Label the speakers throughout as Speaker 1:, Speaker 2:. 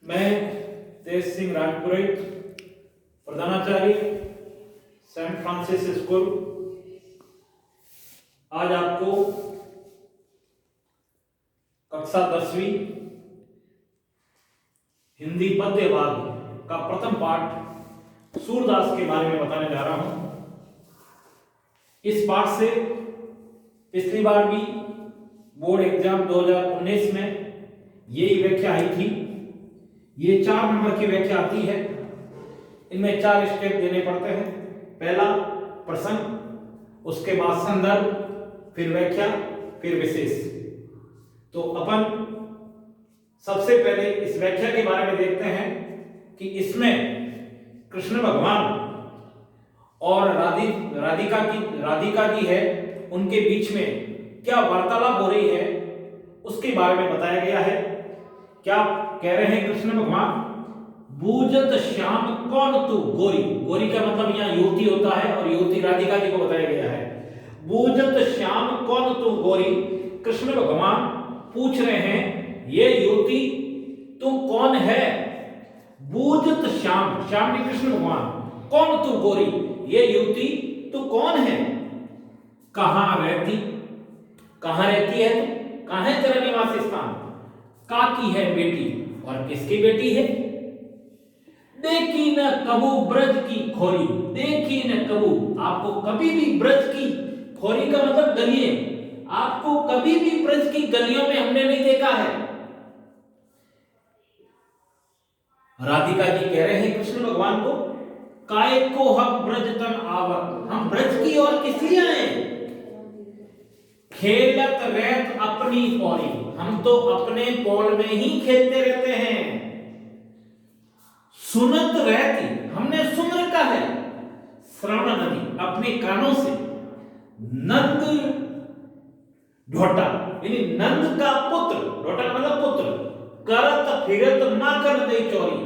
Speaker 1: मैं तेज सिंह राजपुरोहित, प्रधानाचार्य Saint Francis school, आज आपको कक्षा 10वीं हिंदी पद्य भाग का प्रथम पाठ सूरदास के बारे में बताने जा रहा हूं। इस पाठ से पिछली बार भी बोर्ड एग्जाम 2019 में यही व्याख्या आई थी। ये 4 नंबर की व्याख्या आती है। इनमें 4 स्टेप देने पड़ते हैं। पहला प्रसंग, उसके बाद संदर्भ, फिर व्याख्या, फिर विशेष। तो अपन सबसे पहले इस व्याख्या के बारे में देखते हैं कि इसमें कृष्ण भगवान और राधिका जी है, उनके बीच में क्या वार्तालाप हो रही है उसके बारे में बताया गया है। क्या कह रहे हैं कृष्ण भगवान? बूझत श्याम कौन तू गोरी। गोरी का मतलब यहाँ युवती होता है और युवती राधिका जी को बताया गया है। बूझत श्याम कौन तू गोरी। कृष्ण भगवान पूछ रहे हैं, ये युवती तू कौन है? बूझत श्याम, श्याम ने कृष्ण भगवान, कौन तू गोरी, ये युवती तू कौन है? कहां रहती, कहां रहती है तू, कहां है तेरा निवास स्थान? काकी है बेटी, और किसकी बेटी है? देखी न कबू ब्रज की खोरी। देखी न कबू, आपको कभी भी ब्रज की खोरी का मतलब गलियां, आपको कभी भी ब्रज की गलियों में हमने नहीं देखा है। राधिका जी कह रहे हैं कृष्ण भगवान को, काय को हम ब्रज तन आवत, हम ब्रज की ओर किस लिए आए? खेलत रहत अपनी पौड़ी, हम तो अपने पौड़ में ही खेलते रहते हैं। सुनत रहती, हमने सुन रखा है, श्रवण नदी, अपने कानों से। नंद ढोटा, यानी नंद का पुत्र, ढोटा मतलब पुत्र, करत फिरत माखन दई चोरी।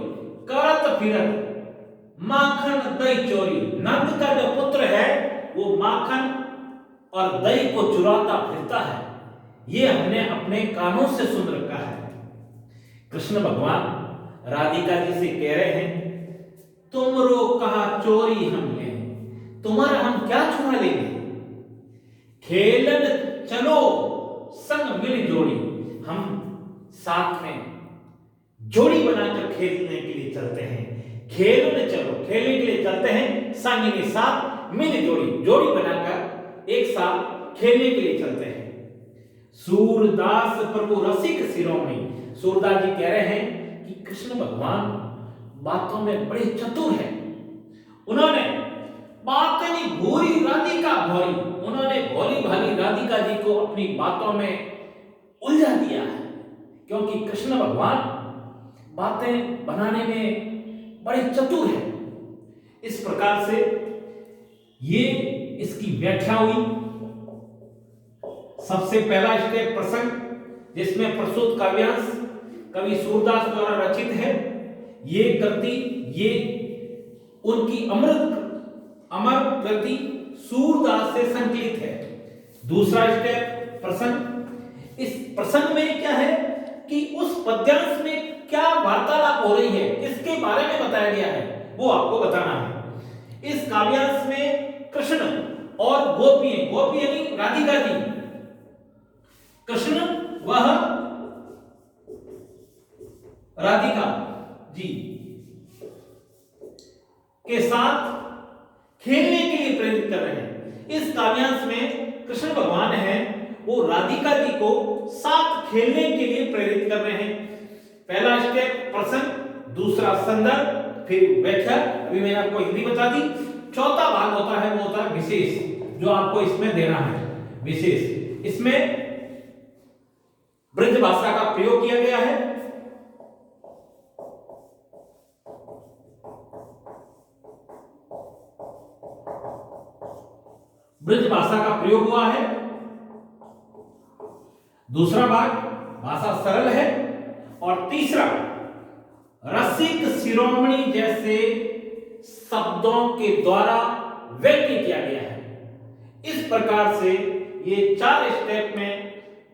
Speaker 1: करत फिरत माखन दई चोरी, नंद का जो पुत्र है वो माखन और दही को चुराता फिरता है। ये हमने अपने कानों से सुन रखा है। कृष्ण भगवान राधिका जी से कह रहे हैं, तुमरो कहा चोरी हम ले, तुम्हारा हम क्या चुरा लेंगे? खेलन चलो संग मिल जोड़ी, हम साथ में जोड़ी बनाकर खेलने के लिए चलते हैं। खेलन चलो, खेलने के लिए चलते हैं, संग के साथ मिल जोड़ी, जोड़ी बनाकर एक साथ खेलने के लिए चलते हैं। सूरदास प्रभु रसिक शिरोमणि। सूरदास जी कह रहे हैं कि कृष्ण भगवान बातों में बड़े चतुर हैं। उन्होंने बातनी भूरी राधिका भोरी, उन्होंने भोली भाली राधिका जी को अपनी बातों में उलझा दिया है, क्योंकि कृष्ण भगवान बातें बनाने में बड़े चतुर हैं। इस प्रकार से ये इसकी व्याख्या हुई। सबसे पहला स्टेप प्रसंग, जिसमें प्रस्तुत काव्यांश कवि सूरदास द्वारा रचित है। ये कृति, ये उनकी अमर कृति सूरदास से संकलित है। दूसरा स्टेप प्रसंग। इस प्रसंग में क्या है कि उस पद्यांश में क्या वार्तालाप हो रही है, किसके बारे में बताया गया है, वो आपको बताना है। इस काव्यांश में कृष्ण और गोपी, गोपी यानी राधिका जी, कृष्ण वह राधिका जी के साथ खेलने के लिए प्रेरित कर रहे हैं। इस काव्यांश में कृष्ण भगवान हैं, वो राधिका जी को साथ खेलने के लिए प्रेरित कर रहे हैं। पहला स्टेप प्रसंग, दूसरा संदर्भ, फिर व्याख्या। अभी मैंने आपको हिंदी बता दी। चौथा भाग होता है, वो होता है विशेष, जो आपको इसमें देना है। विशेष, इसमें ब्रज भाषा का प्रयोग किया गया है। ब्रज भाषा का प्रयोग हुआ है। दूसरा भाग भाषा सरल है, और तीसरा रसिक शिरोमणि जैसे शब्दों के द्वारा व्यक्त किया गया है। इस प्रकार से ये 4 स्टेप में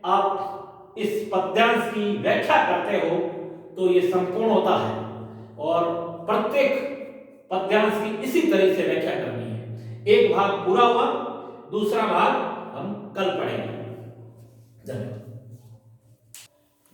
Speaker 1: आप इस पद्यांश की व्याख्या करते हो तो ये संपूर्ण होता है और प्रत्येक पद्यांश की इसी तरह से व्याख्या करनी है। एक भाग पूरा हुआ, दूसरा भाग हम कल पढ़ेंगे।